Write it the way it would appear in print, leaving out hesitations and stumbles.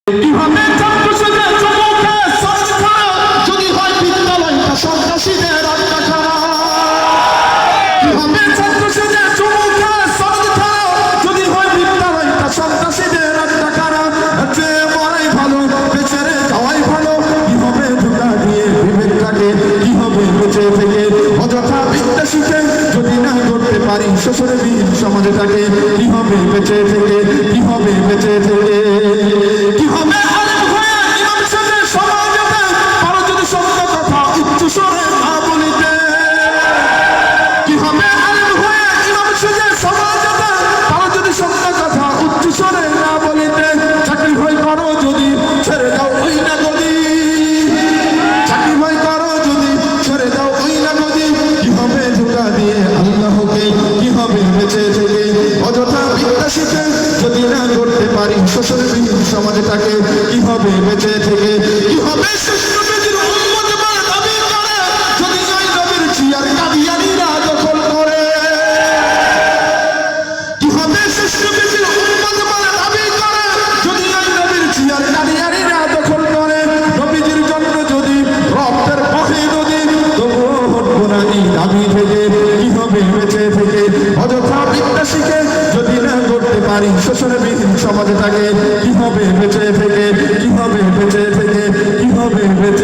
কিভাবে ছাত্র সেজে চমকে সংস্কার যদি হয় বিদ্যালয়টা সন্ত্রাসীদের আড্ডা খানা। কিভাবে ছাত্র সেজে চমকে সংস্কার যদি হয় বিদ্যালয়টা সন্ত্রাসীদের আড্ডা খানা। যে মরাই ভালো বেঁচে যাওয়াই ভালো। কিভাবে ধোঁকা দিয়ে বিবেকটাকে কিভাবে বেঁচে থেকে অযথা বিদ্যা শিখে যদি না করতে পারি শোষণবিহীন সমাজটাকে কিভাবে বেঁচে থেকে কিভাবে বেঁচে থেকে কিভাবে আলেম হয়ে ইমাম সাহেব সমাজেতে পারো যদি সত্য কথা উচ্চ স্বরে না বলিতে। কিভাবে আলেম হয়ে ইমাম সাহেব সমাজেতে পারো যদি সত্য কথা উচ্চ স্বরে না বলিতে। চাকরি ভয় করো যদি ছেড়ে দাও ওই না গদি। চাকরি ভয় করো যদি ছেড়ে দাও ওই না গদি। কিভাবে ধোঁকা দিয়ে আল্লাহকে কিভাবে বেঁচে থেকে অযথা বিদ্যা শিখে যদি না করতে পারি শোষণবিহীন সমাজটাকে কিভাবে বেঁচে থেকে কিভাবে সুষ্ঠুবিধির উন্মত বলে দাবি করে যদি ওই নবীর চেয়ার কাদিয়ানীরা দখল করে। কিভাবে সুষ্ঠুবিধির উন্মত বলে দাবি করে যদি ওই নবীর চেয়ার কাদিয়ানীরা দখল করে। নবীজির জন্য যদি রক্তের বহে নদী তবুও হটবো না এই দাবি থেকে কিভাবে বেঁচে থেকে অযথা বিদ্যা শিখে যদি না করতে পারি শোষণবিহীন সমাজটাকে কিভাবে বেঁচে থেকে কিভাবে বেঁচে থেকে কিভাবে বেঁচে